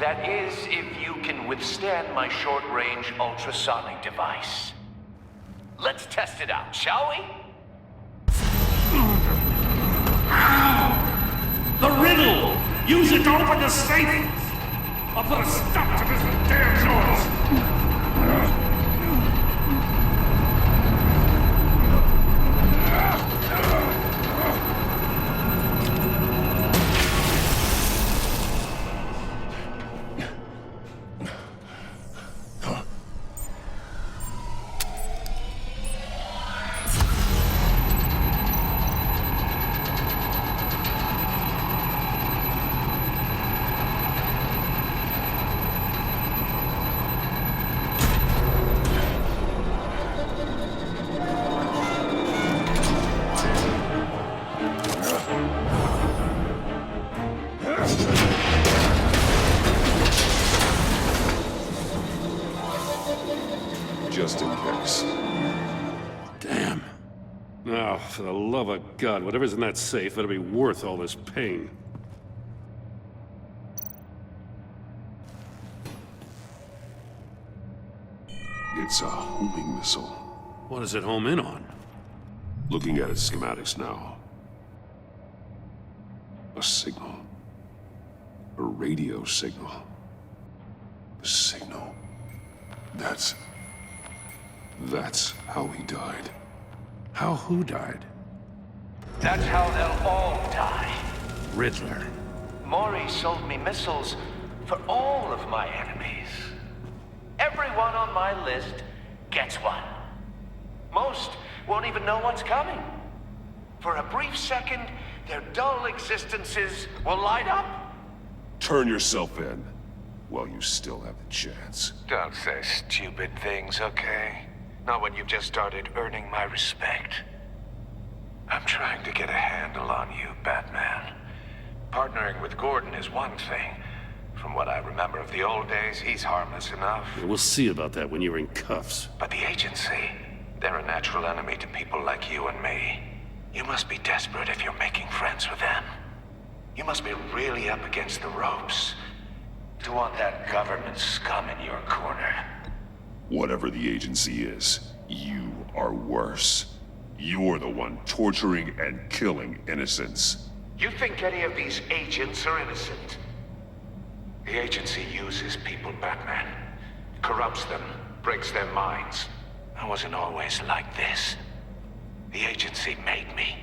That is, if you can withstand my short-range ultrasonic device. Let's test it out, shall we? The riddle! Use it to open the safe! I'll put a stop to this damn noise! Just in case. Damn. Oh, for the love of God, whatever's in that safe better be worth all this pain. It's a homing missile. What does it home in on? Looking at its schematics now. A signal. A radio signal. A signal. That's how he died. How who died? That's how they'll all die. Riddler. Maury sold me missiles for all of my enemies. Everyone on my list gets one. Most won't even know what's coming. For a brief second, their dull existences will light up. Turn yourself in while you still have the chance. Don't say stupid things, okay? Not when you've just started earning my respect. I'm trying to get a handle on you, Batman. Partnering with Gordon is one thing. From what I remember of the old days, he's harmless enough. Yeah, we'll see about that when you're in cuffs. But the agency, they're a natural enemy to people like you and me. You must be desperate if you're making friends with them. You must be really up against the ropes to want that government scum in your corner. Whatever the agency is, you are worse. You're the one torturing and killing innocents. You think any of these agents are innocent? The agency uses people, Batman. Corrupts them, breaks their minds. I wasn't always like this. The agency made me.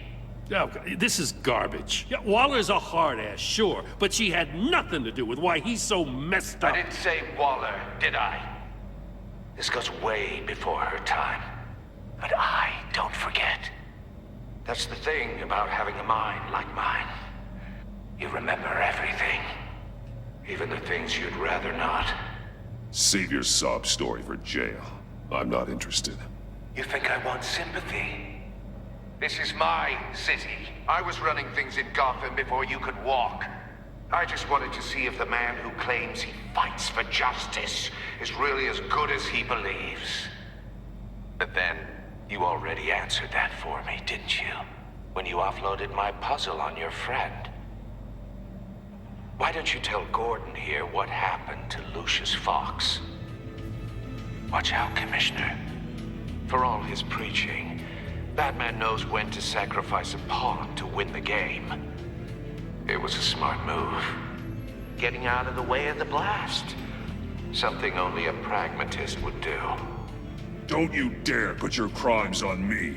Oh, this is garbage. Yeah, Waller's a hard ass, sure, but she had nothing to do with why he's so messed up. I didn't say Waller, did I? This goes way before her time. But I don't forget. That's the thing about having a mind like mine. You remember everything. Even the things you'd rather not. Save your sob story for jail. I'm not interested. You think I want sympathy? This is my city. I was running things in Gotham before you could walk. I just wanted to see if the man who claims he fights for justice is really as good as he believes. But then, you already answered that for me, didn't you? When you offloaded my puzzle on your friend. Why don't you tell Gordon here what happened to Lucius Fox? Watch out, Commissioner. For all his preaching, Batman knows when to sacrifice a pawn to win the game. It was a smart move. Getting out of the way of the blast. Something only a pragmatist would do. Don't you dare put your crimes on me.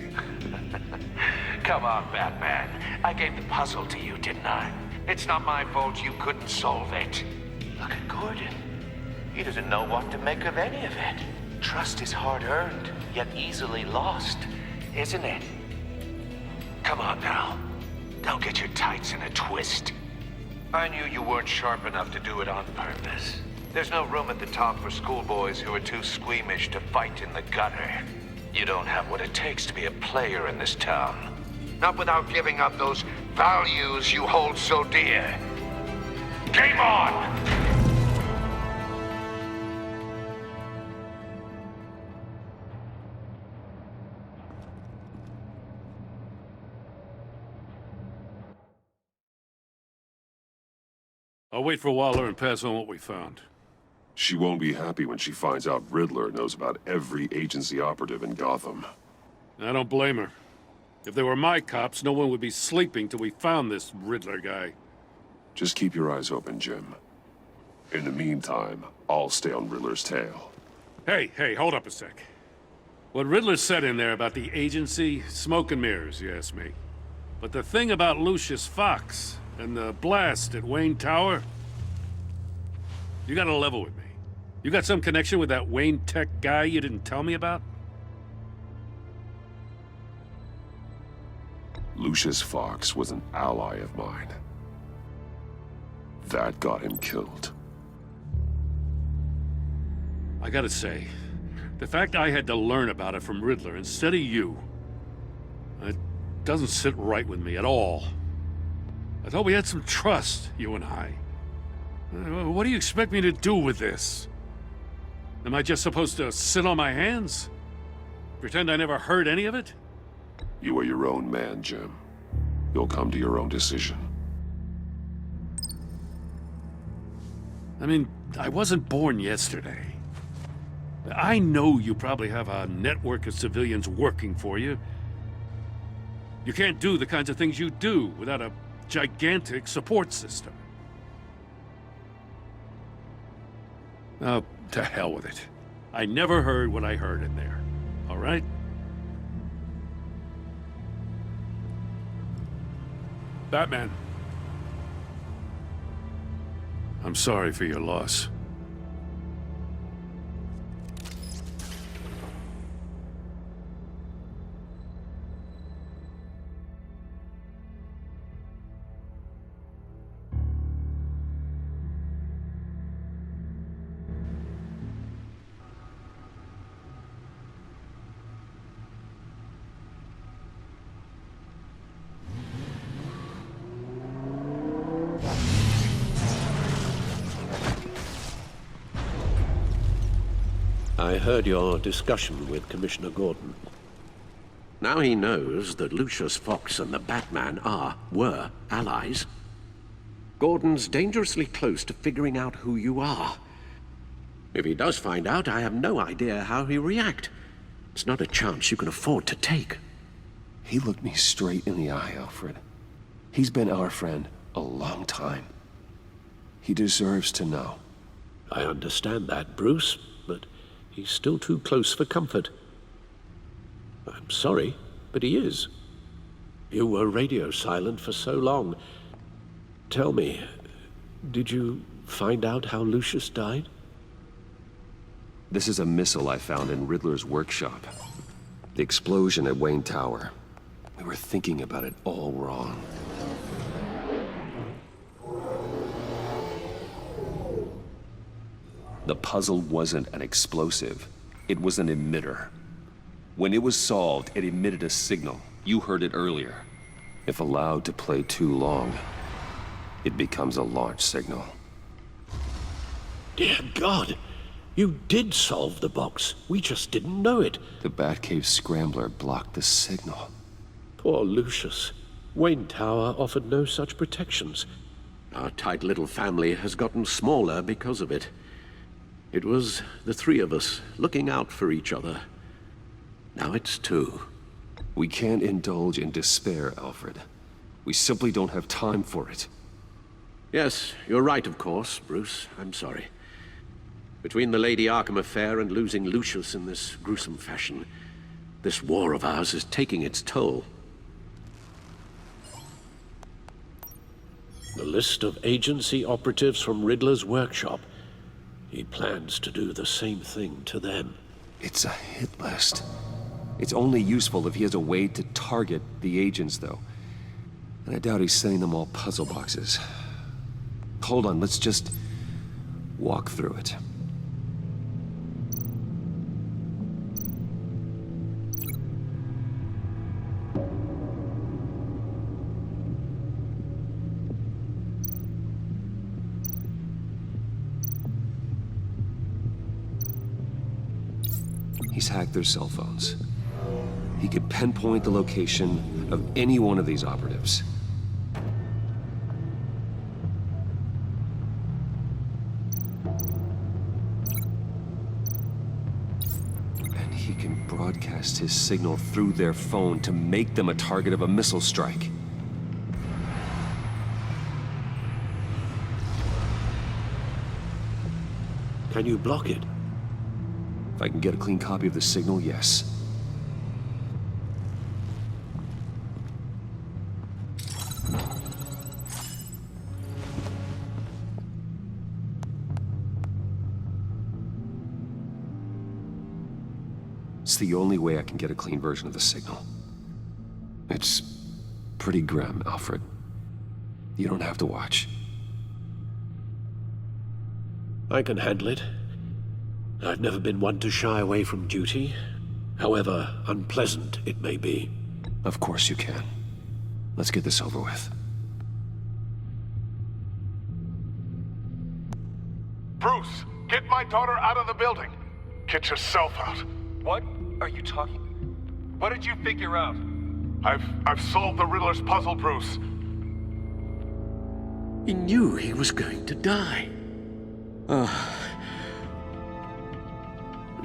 Come on, Batman. I gave the puzzle to you, didn't I? It's not my fault you couldn't solve it. Look at Gordon. He doesn't know what to make of any of it. Trust is hard-earned, yet easily lost, isn't it? Come on now. Don't get your tights in a twist. I knew you weren't sharp enough to do it on purpose. There's no room at the top for schoolboys who are too squeamish to fight in the gutter. You don't have what it takes to be a player in this town. Not without giving up those values you hold so dear. Game on! I'll wait for Waller and pass on what we found. She won't be happy when she finds out Riddler knows about every agency operative in Gotham. I don't blame her. If they were my cops, no one would be sleeping till we found this Riddler guy. Just keep your eyes open, Jim. In the meantime, I'll stay on Riddler's tail. Hey, hold up a sec. What Riddler said in there about the agency, smoke and mirrors, you ask me. But the thing about Lucius Fox and the blast at Wayne Tower, you gotta level with me. You got some connection with that Wayne Tech guy you didn't tell me about? Lucius Fox was an ally of mine. That got him killed. I gotta say, the fact I had to learn about it from Riddler instead of you, it doesn't sit right with me at all. I thought we had some trust, you and I. What do you expect me to do with this? Am I just supposed to sit on my hands? Pretend I never heard any of it? You are your own man, Jim. You'll come to your own decision. I mean, I wasn't born yesterday. I know you probably have a network of civilians working for you. You can't do the kinds of things you do without a gigantic support system. Oh, to hell with it. I never heard what I heard in there. All right? Batman. I'm sorry for your loss. I heard your discussion with Commissioner Gordon. Now he knows that Lucius Fox and the Batman were allies. Gordon's dangerously close to figuring out who you are. If he does find out, I have no idea how he'll react. It's not a chance you can afford to take. He looked me straight in the eye, Alfred. He's been our friend a long time. He deserves to know. I understand that, Bruce, but he's still too close for comfort. I'm sorry, but he is. You were radio silent for so long. Tell me, did you find out how Lucius died? This is a missile I found in Riddler's workshop. The explosion at Wayne Tower. We were thinking about it all wrong. The puzzle wasn't an explosive. It was an emitter. When it was solved, it emitted a signal. You heard it earlier. If allowed to play too long, it becomes a launch signal. Dear God! You did solve the box. We just didn't know it. The Batcave scrambler blocked the signal. Poor Lucius. Wayne Tower offered no such protections. Our tight little family has gotten smaller because of it. It was the three of us looking out for each other. Now it's two. We can't indulge in despair, Alfred. We simply don't have time for it. Yes, you're right, of course, Bruce. I'm sorry. Between the Lady Arkham affair and losing Lucius in this gruesome fashion, this war of ours is taking its toll. The list of agency operatives from Riddler's workshop. He plans to do the same thing to them. It's a hit list. It's only useful if he has a way to target the agents, though. And I doubt he's sending them all puzzle boxes. Hold on, let's just walk through it. He's hacked their cell phones. He could pinpoint the location of any one of these operatives. can broadcast his signal through their phone to make them a target of a missile strike. Can you block it? If I can get a clean copy of the signal, yes. It's the only way I can get a clean version of the signal. It's pretty grim, Alfred. You don't have to watch. I can handle it. I've never been one to shy away from duty, however unpleasant it may be. Of course you can. Let's get this over with. Bruce, get my daughter out of the building. Get yourself out. What are you talking? What did you figure out? I've solved the Riddler's puzzle, Bruce. He knew he was going to die.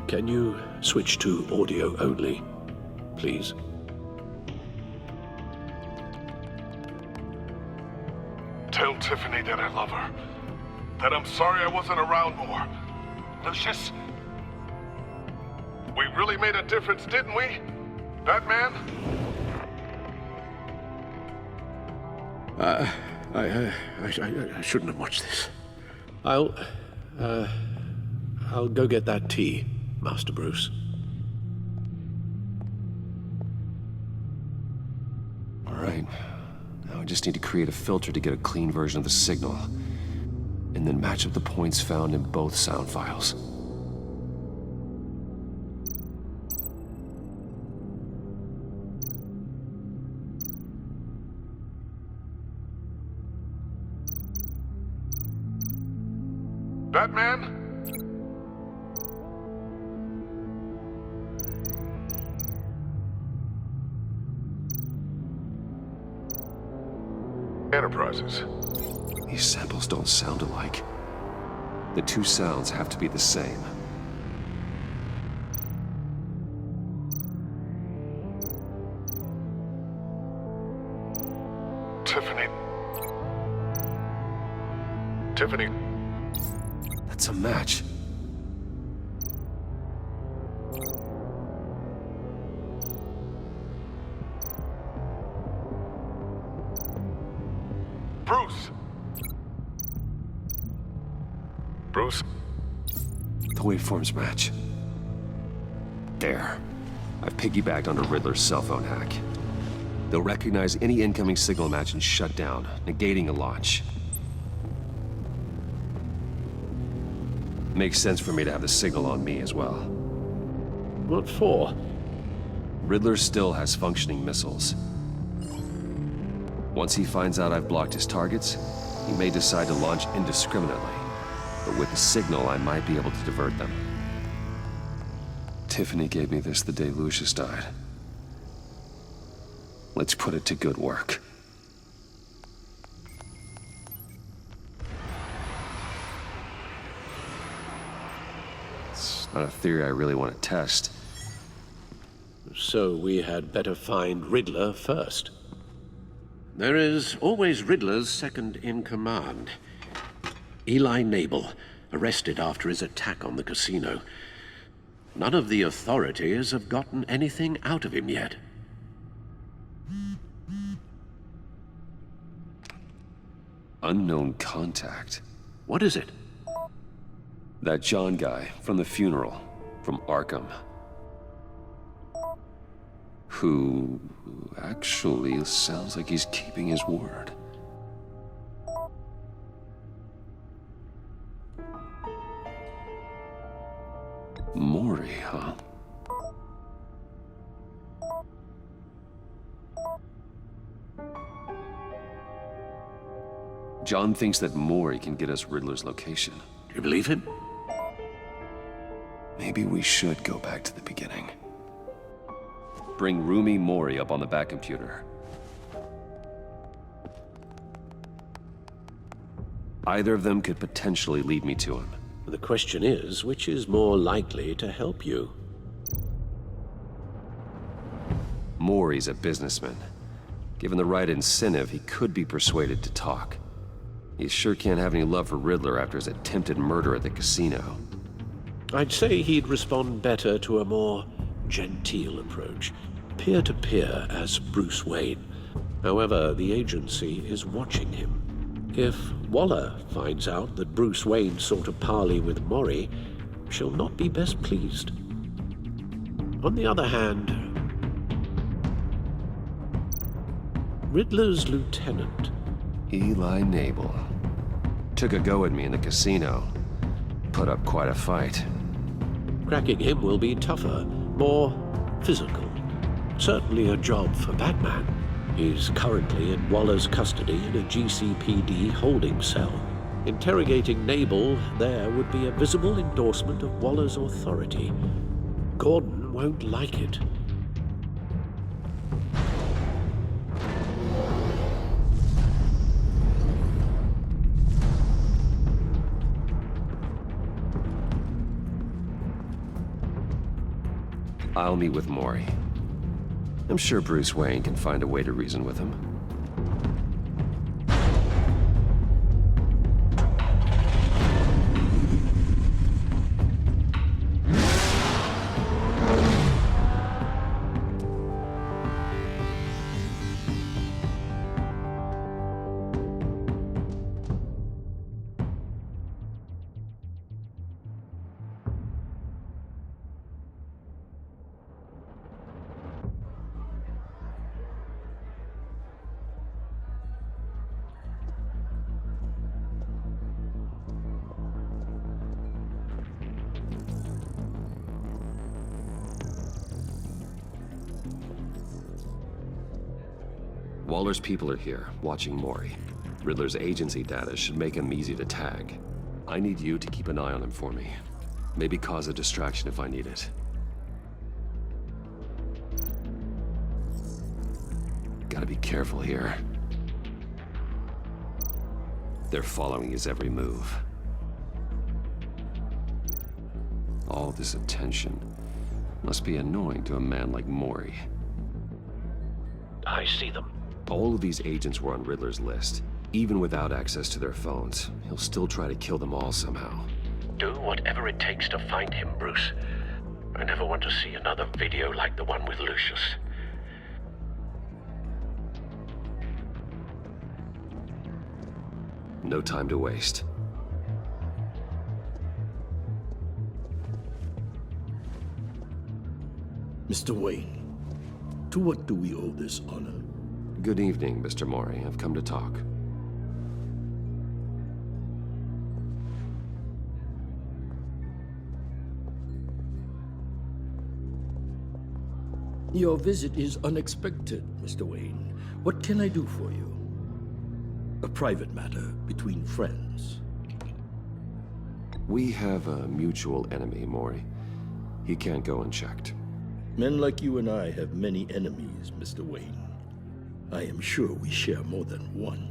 Can you switch to audio only, please? Tell Tiffany that I love her. That I'm sorry I wasn't around more. Lucius, we really made a difference, didn't we? Batman? I shouldn't have watched this. I'll go get that tea, Master Bruce. All right. Now I just need to create a filter to get a clean version of the signal, and then match up the points found in both sound files. Batman? Enterprises. These samples don't sound alike. The two sounds have to be the same. Tiffany. That's a match. Bruce. Bruce. The waveforms match. There. I've piggybacked onto Riddler's cell phone hack. They'll recognize any incoming signal match and shut down, negating a launch. Makes sense for me to have the signal on me as well. What for? Riddler still has functioning missiles. Once he finds out I've blocked his targets, he may decide to launch indiscriminately. But with the signal, I might be able to divert them. Tiffany gave me this the day Lucius died. Let's put it to good work. It's not a theory I really want to test. So we had better find Riddler first. There is always Riddler's second in command. Eli Nabel, arrested after his attack on the casino. None of the authorities have gotten anything out of him yet. Unknown contact. What is it? That John guy from the funeral, from Arkham. Who actually sounds like he's keeping his word. Mori, huh? John thinks that Mori can get us Riddler's location. Do you believe him? Maybe we should go back to the beginning. Bring Rumi Mori up on the back computer. Either of them could potentially lead me to him. The question is, which is more likely to help you? Maury's a businessman. Given the right incentive, he could be persuaded to talk. He sure can't have any love for Riddler after his attempted murder at the casino. I'd say he'd respond better to a more genteel approach, peer-to-peer as Bruce Wayne. However, the agency is watching him. If Waller finds out that Bruce Wayne sought a parley with Maury, she'll not be best pleased. On the other hand, Riddler's lieutenant, Eli Nabel. Took a go at me in the casino. Put up quite a fight. cracking him will be tougher, more physical. Certainly a job for Batman. He's currently in Waller's custody in a GCPD holding cell. Interrogating Nabel there would be a visible endorsement of Waller's authority. Gordon won't like it. I'll meet with Maury. I'm sure Bruce Wayne can find a way to reason with him. Waller's people are here, watching Maury. Riddler's agency data should make him easy to tag. I need you to keep an eye on him for me. Maybe cause a distraction if I need it. Gotta be careful here. They're following his every move. All this attention must be annoying to a man like Maury. I see them. All of these agents were on Riddler's list. Even without access to their phones, he'll still try to kill them all somehow. Do whatever it takes to find him, Bruce. I never want to see another video like the one with Lucius. No time to waste. Mr. Wayne, to what do we owe this honor? Good evening, Mr. Maury. I've come to talk. Your visit is unexpected, Mr. Wayne. What can I do for you? A private matter between friends. We have a mutual enemy, Maury. He can't go unchecked. Men like you and I have many enemies, Mr. Wayne. I am sure we share more than one.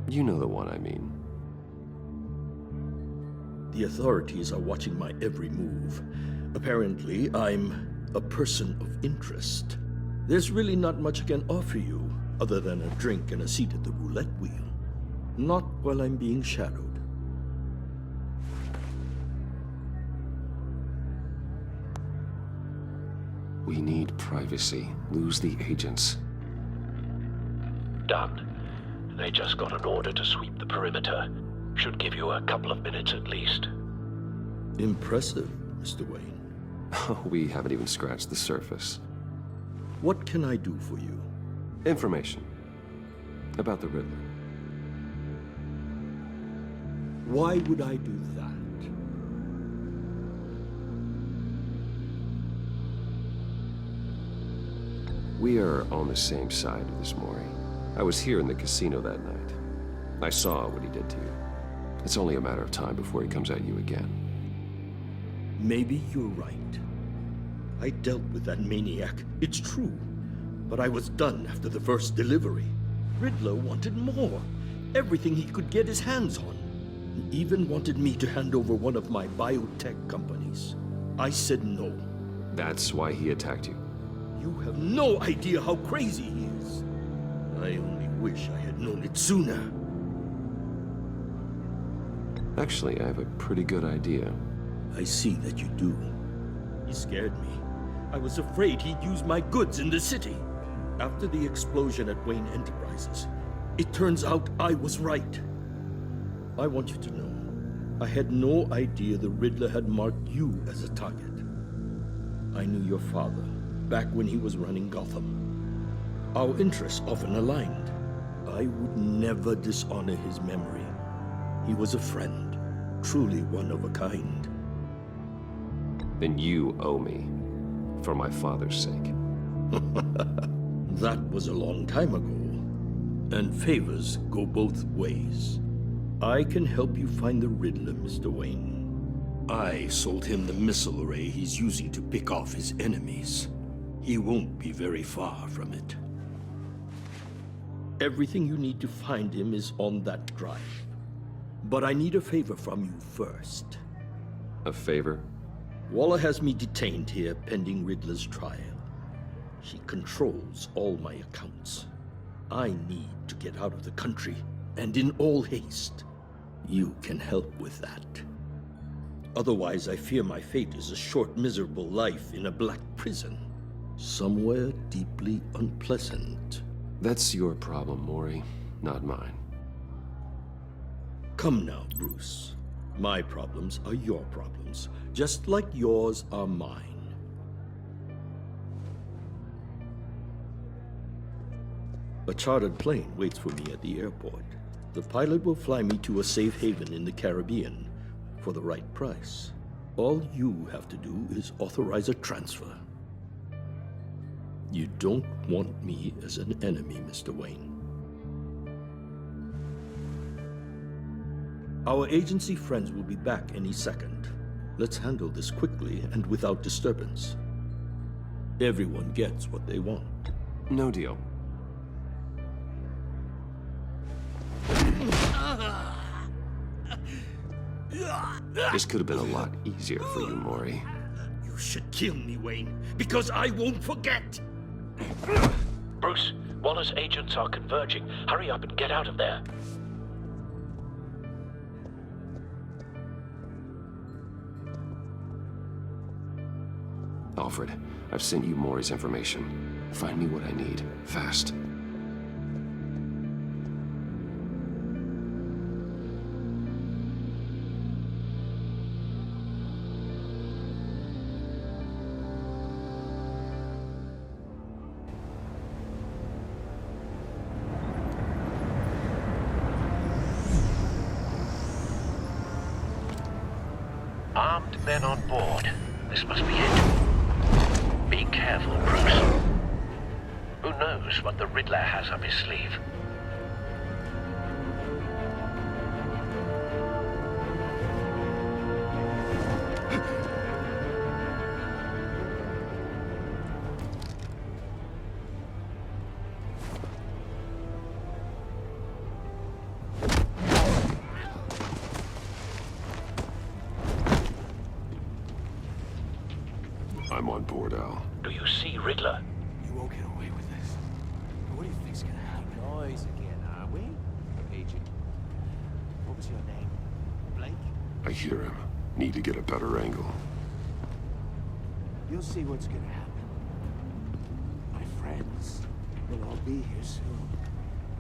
You know the one I mean. The authorities are watching my every move. Apparently, I'm a person of interest. There's really not much I can offer you, other than a drink and a seat at the roulette wheel. Not while I'm being shadowed. We need privacy. Lose the agents. Done. They just got an order to sweep the perimeter. Should give you a couple of minutes at least. Impressive, Mr. Wayne. We haven't even scratched the surface. What can I do for you? Information. About the Riddler. Why would I do that? We are on the same side of this, Maury. I was here in the casino that night. I saw what he did to you. It's only a matter of time before he comes at you again. Maybe you're right. I dealt with that maniac, it's true. But I was done after the first delivery. Riddler wanted more. Everything he could get his hands on. He even wanted me to hand over one of my biotech companies. I said no. That's why he attacked you. You have no idea how crazy he is. I only wish I had known it sooner. Actually, I have a pretty good idea. I see that you do. He scared me. I was afraid he'd use my goods in the city. After the explosion at Wayne Enterprises, it turns out I was right. I want you to know, I had no idea the Riddler had marked you as a target. I knew your father, back when he was running Gotham. Our interests often aligned. I would never dishonor his memory. He was a friend, truly one of a kind. Then you owe me, for my father's sake. That was a long time ago, and favors go both ways. I can help you find the Riddler, Mr. Wayne. I sold him the missile array he's using to pick off his enemies. He won't be very far from it. Everything you need to find him is on that drive. But I need a favor from you first. A favor? Waller has me detained here pending Riddler's trial. She controls all my accounts. I need to get out of the country, and in all haste. You can help with that. Otherwise, I fear my fate is a short, miserable life in a black prison. Somewhere deeply unpleasant. That's your problem, Maury, not mine. Come now, Bruce. My problems are your problems, just like yours are mine. A chartered plane waits for me at the airport. The pilot will fly me to a safe haven in the Caribbean for the right price. All you have to do is authorize a transfer. You don't want me as an enemy, Mr. Wayne. Our agency friends will be back any second. Let's handle this quickly and without disturbance. Everyone gets what they want. No deal. This could have been a lot easier for you, Maury. You should kill me, Wayne, because I won't forget! Bruce, Waller's agents are converging. Hurry up and get out of there. Alfred, I've sent you Maury's information. Find me what I need, fast. Armed men on board. This must be it. Be careful, Bruce. Who knows what the Riddler has up his sleeve? I'm on board, Al. Do you see Riddler? You won't get away with this. What do you think's gonna happen? Noise again, are we? Agent. What was your name? Blake? I hear him. Need to get a better angle. You'll see what's gonna happen. My friends will all be here soon.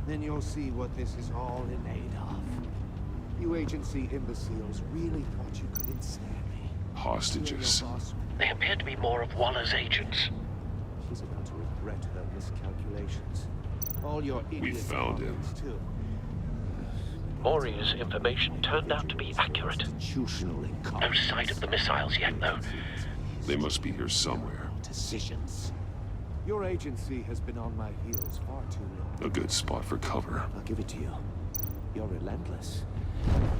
Then you'll see what this is all in aid of. You agency imbeciles really thought you could ensnare me. Hostages. Your boss. They appear to be more of Waller's agents. She's about to regret her miscalculations. All your idiot found him. comments, too. Maury's information turned out to be accurate. Institutional No incompetence. sight of the missiles yet, though. They must be here somewhere. Decisions. Your agency has been on my heels far too long. A good spot for cover. I'll give it to you. You're relentless.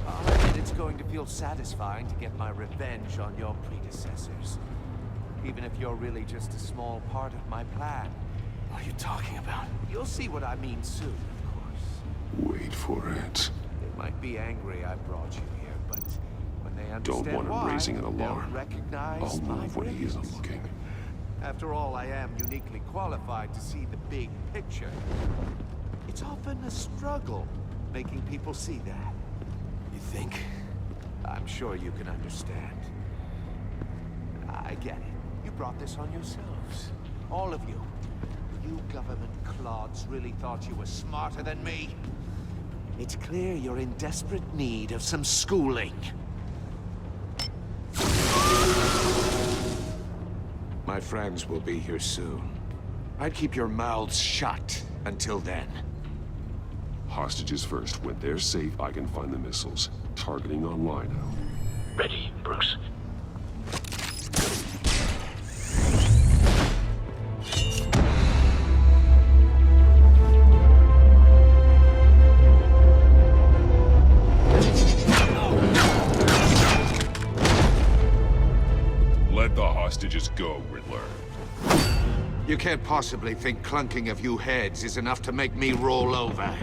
I'll admit it's going to feel satisfying to get my revenge on your predecessors. Even if you're really just a small part of my plan. What are you talking about? You'll see what I mean soon, of course. Wait for it. They might be angry I brought you here, but when they understand Don't want him why, raising an they'll alarm. recognize I'll my move when he isn't brilliance. looking. After all, I am uniquely qualified to see the big picture. It's often a struggle making people see that. You think? I'm sure you can understand. I get it. You brought this on yourselves. All of you. You government clods really thought you were smarter than me. It's clear you're in desperate need of some schooling. My friends will be here soon. I'd keep your mouths shut until then. Hostages first. When they're safe, I can find the missiles. Targeting on Lino. Ready, Bruce. Let the hostages go, Riddler. You can't possibly think clunking a few heads is enough to make me roll over.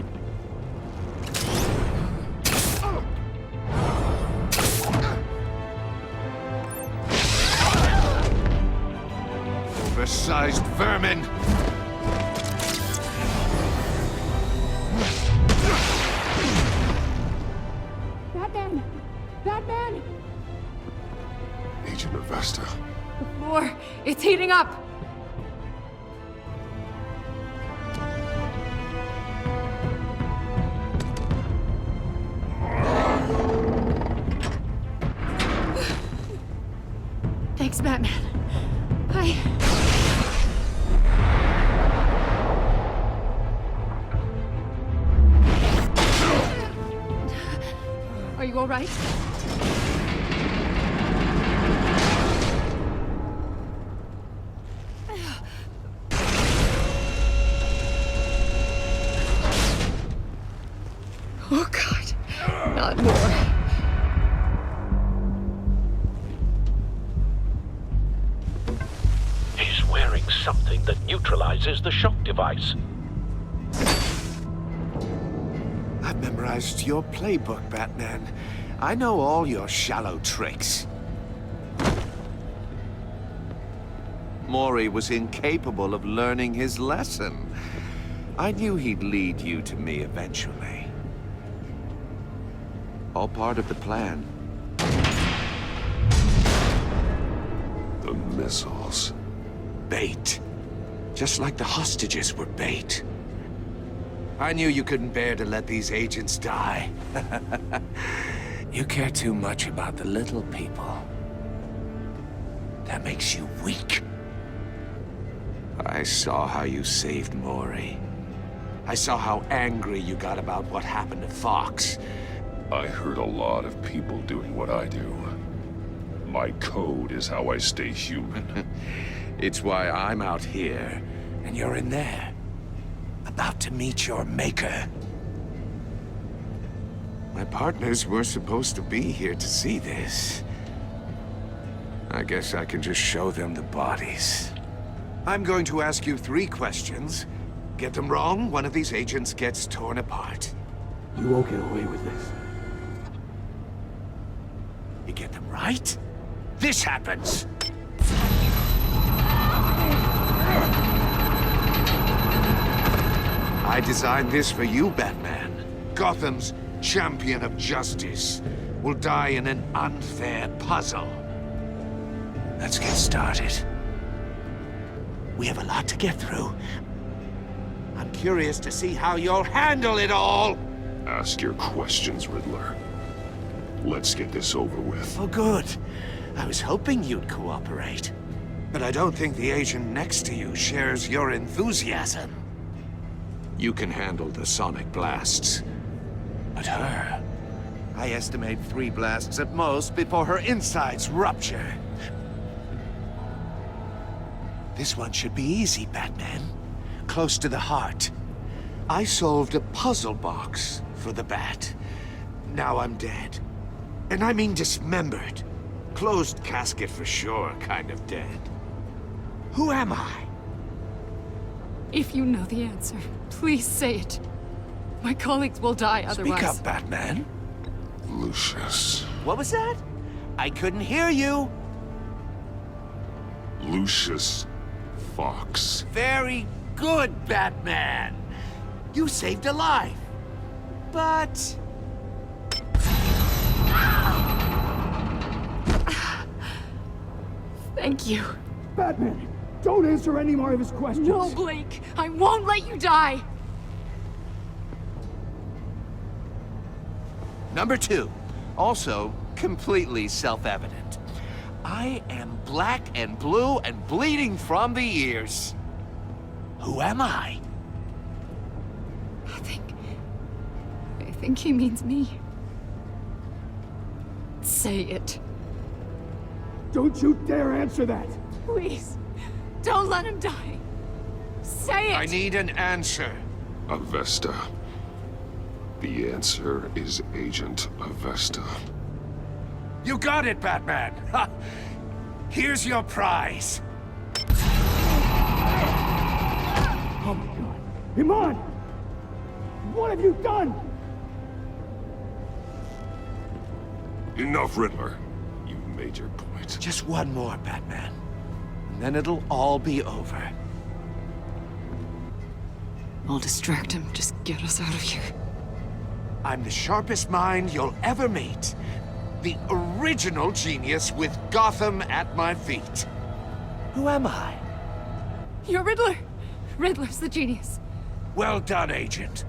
Oversized vermin! Batman! Batman! Agent Avesta. The floor, it's heating up! Thanks, Batman. Are you all right? Oh, God. Not more. He's wearing something that neutralizes the shock device. I've memorized your playbook, Batman. I know all your shallow tricks. Mori was incapable of learning his lesson. I knew he'd lead you to me eventually. All part of the plan. The missiles. Bait. Just like the hostages were bait. I knew you couldn't bear to let these agents die. You care too much about the little people. That makes you weak. I saw how you saved Mori. I saw how angry you got about what happened to Fox. I heard a lot of people doing what I do. My code is how I stay human. It's why I'm out here, and you're in there. About to meet your maker. My partners were supposed to be here to see this. I guess I can just show them the bodies. I'm going to ask you 3 questions. Get them wrong, one of these agents gets torn apart. You won't get away with this. You get them right, this happens! I designed this for you, Batman. Gotham's champion of justice will die in an unfair puzzle. Let's get started. We have a lot to get through. I'm curious to see how you'll handle it all! Ask your questions, Riddler. Let's get this over with. Oh, good. I was hoping you'd cooperate. But I don't think the agent next to you shares your enthusiasm. You can handle the sonic blasts. But her... I estimate 3 blasts at most before her insides rupture. This one should be easy, Batman. Close to the heart. I solved a puzzle box for the Bat. Now I'm dead. And I mean dismembered. Closed casket for sure, kind of dead. Who am I? If you know the answer, please say it. My colleagues will die otherwise. Speak up, Batman. Lucius. What was that? I couldn't hear you. Lucius Fox. Very good, Batman. You saved a life. But... Thank you. Batman, don't answer any more of his questions. No, Blake. I won't let you die. Number 2, also completely self-evident. I am black and blue and bleeding from the ears. Who am I? I think he means me. Say it. Don't you dare answer that! Please. Don't let him die. Say it! I need an answer. Avesta. The answer is Agent Avesta. You got it, Batman! Ha! Here's your prize. Oh my god. Iman! What have you done? Enough, Riddler. You made your point. Just one more, Batman. And then it'll all be over. I'll distract him. Just get us out of here. I'm the sharpest mind you'll ever meet. The original genius with Gotham at my feet. Who am I? You're Riddler. Riddler's the genius. Well done, Agent.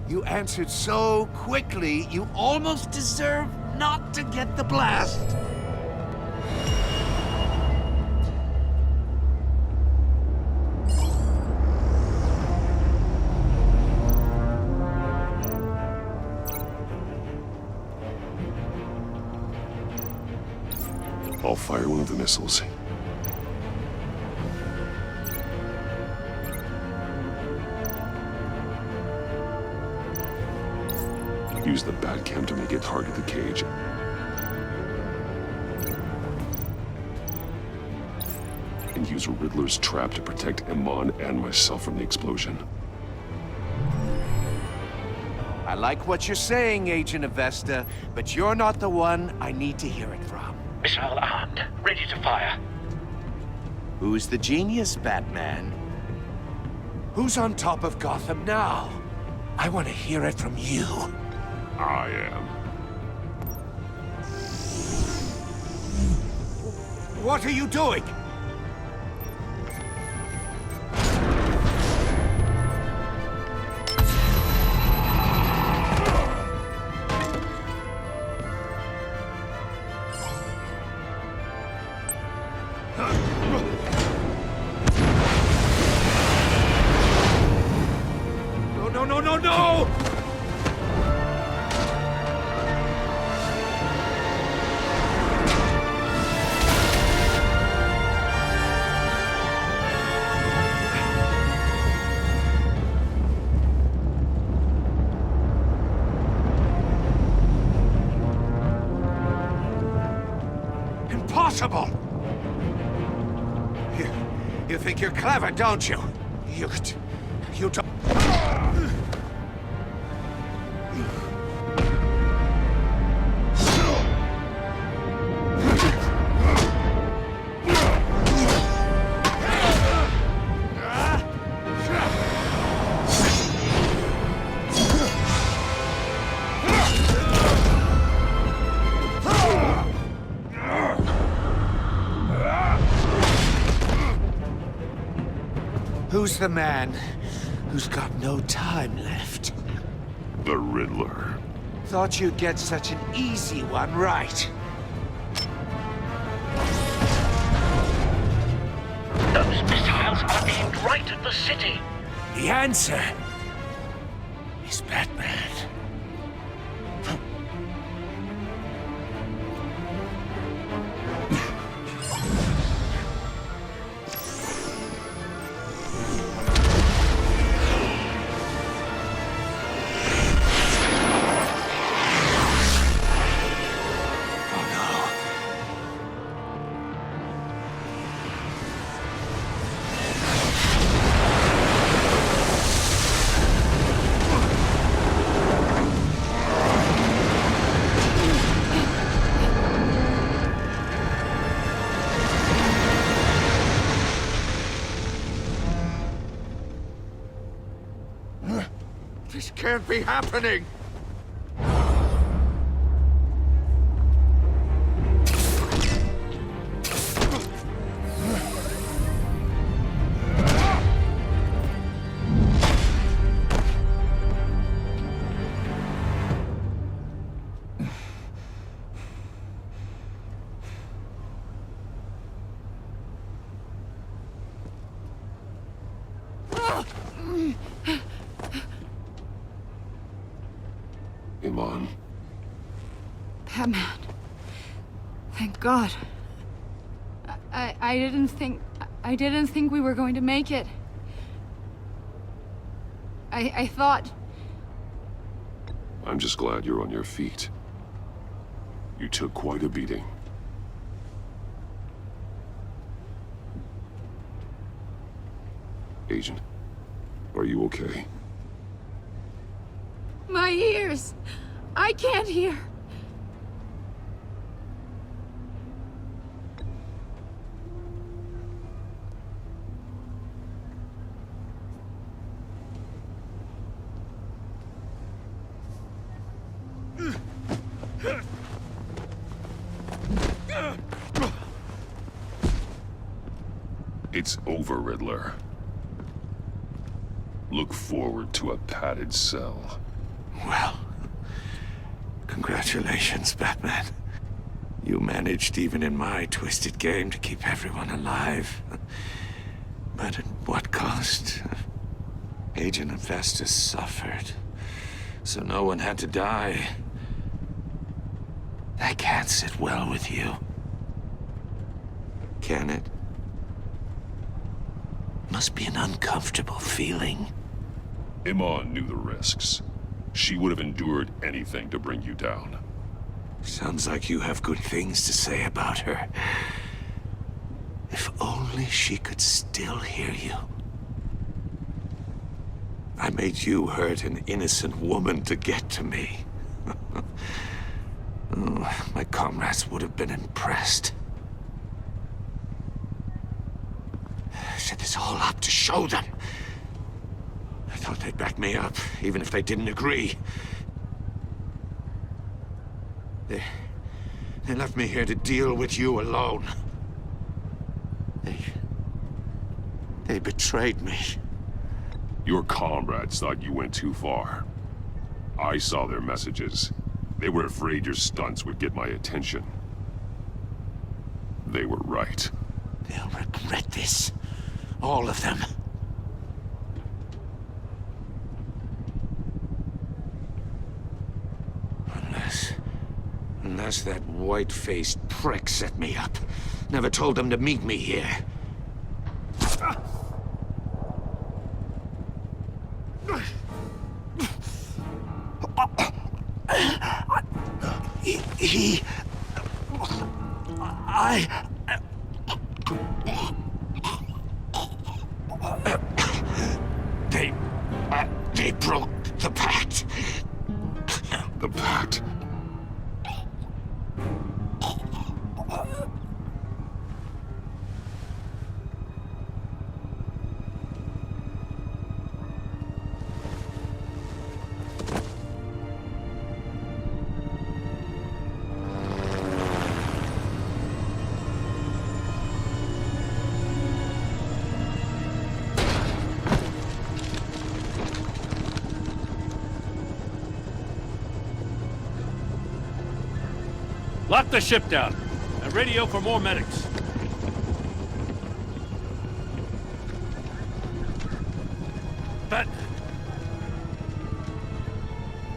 You answered so quickly, you almost deserve not to get the blast. I'll fire one of the missiles. Use the Batcam to make it target the cage. And use Riddler's trap to protect Iman and myself from the explosion. I like what you're saying, Agent Avesta, but you're not the one I need to hear it from. Missile armed, ready to fire. Who's the genius, Batman? Who's on top of Gotham now? I want to hear it from you. I am. What are you doing? No! Impossible! You think you're clever, don't you? You don't... Who's the man who's got no time left? The Riddler. Thought you'd get such an easy one right. Those missiles are aimed right at the city. The answer is Batman. can't be happening! Iman. Batman. Thank God. I didn't think we were going to make it. I thought... I'm just glad you're on your feet. You took quite a beating. Agent, are you okay? My ears! I can't hear! It's over, Riddler. Look forward to a padded cell. Well, congratulations, Batman. You managed, even in my twisted game, to keep everyone alive. But at what cost? Agent Hephaestus suffered, so no one had to die. That can't sit well with you. Can it? Must be an uncomfortable feeling. Iman knew the risks. She would have endured anything to bring you down. Sounds like you have good things to say about her. If only she could still hear you. I made you hurt an innocent woman to get to me. Oh, my comrades would have been impressed. I set this all up to show them. I thought they'd back me up, even if they didn't agree. They left me here to deal with you alone. They betrayed me. Your comrades thought you went too far. I saw their messages. They were afraid your stunts would get my attention. They were right. They'll regret this. All of them. Unless that white-faced prick set me up. Never told them to meet me here. They broke the pact. The pact? Lock the ship down, and radio for more medics.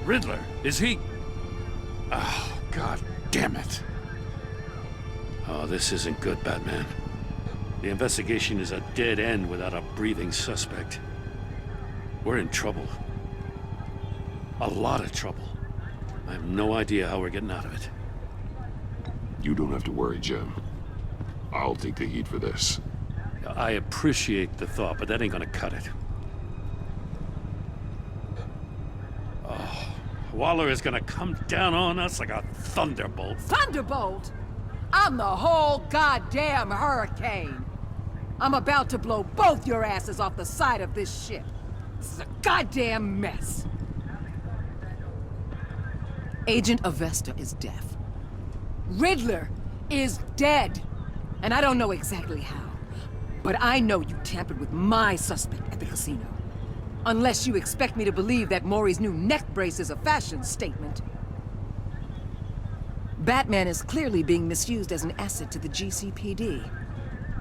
Riddler, is he... Oh, God damn it. Oh, this isn't good, Batman. The investigation is a dead end without a breathing suspect. We're in trouble. A lot of trouble. I have no idea how we're getting out of it. You don't have to worry, Jim. I'll take the heat for this. I appreciate the thought, but that ain't gonna cut it. Oh, Waller is gonna come down on us like a thunderbolt. Thunderbolt? I'm the whole goddamn hurricane. I'm about to blow both your asses off the side of this ship. This is a goddamn mess. Agent Avesta is deaf. Riddler is dead. And I don't know exactly how. But I know you tampered with my suspect at the casino. Unless you expect me to believe that Maury's new neck brace is a fashion statement. Batman is clearly being misused as an asset to the GCPD.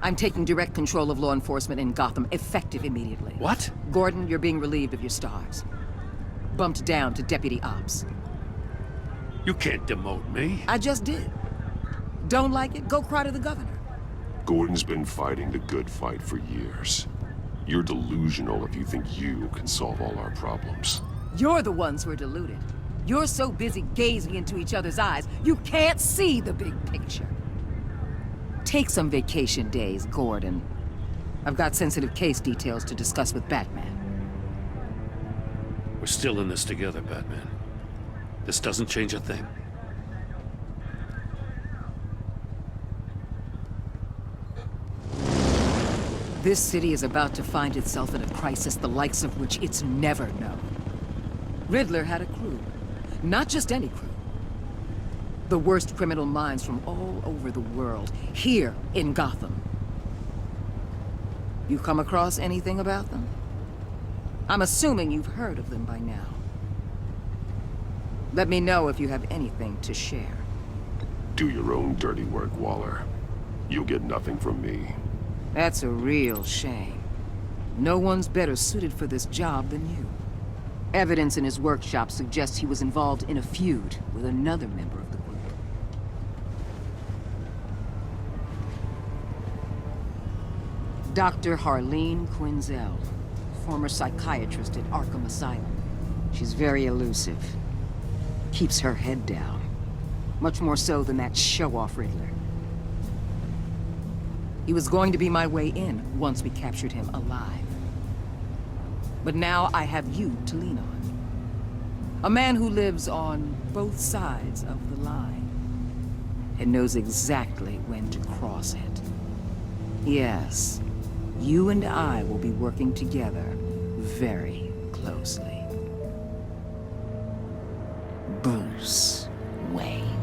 I'm taking direct control of law enforcement in Gotham, effective immediately. What? Gordon, you're being relieved of your stars. Bumped down to Deputy Ops. You can't demote me. I just did. Don't like it? Go cry to the governor. Gordon's been fighting the good fight for years. You're delusional if you think you can solve all our problems. You're the ones who are deluded. You're so busy gazing into each other's eyes, you can't see the big picture. Take some vacation days, Gordon. I've got sensitive case details to discuss with Batman. We're still in this together, Batman. This doesn't change a thing. This city is about to find itself in a crisis the likes of which it's never known. Riddler had a crew. Not just any crew. The worst criminal minds from all over the world, here in Gotham. You come across anything about them? I'm assuming you've heard of them by now. Let me know if you have anything to share. Do your own dirty work, Waller. You'll get nothing from me. That's a real shame. No one's better suited for this job than you. Evidence in his workshop suggests he was involved in a feud with another member of the group. Dr. Harleen Quinzel, former psychiatrist at Arkham Asylum. She's very elusive. Keeps her head down. Much more so than that show-off Riddler. He was going to be my way in once we captured him alive. But now I have you to lean on. A man who lives on both sides of the line and knows exactly when to cross it. Yes, you and I will be working together very closely. Bruce Wayne.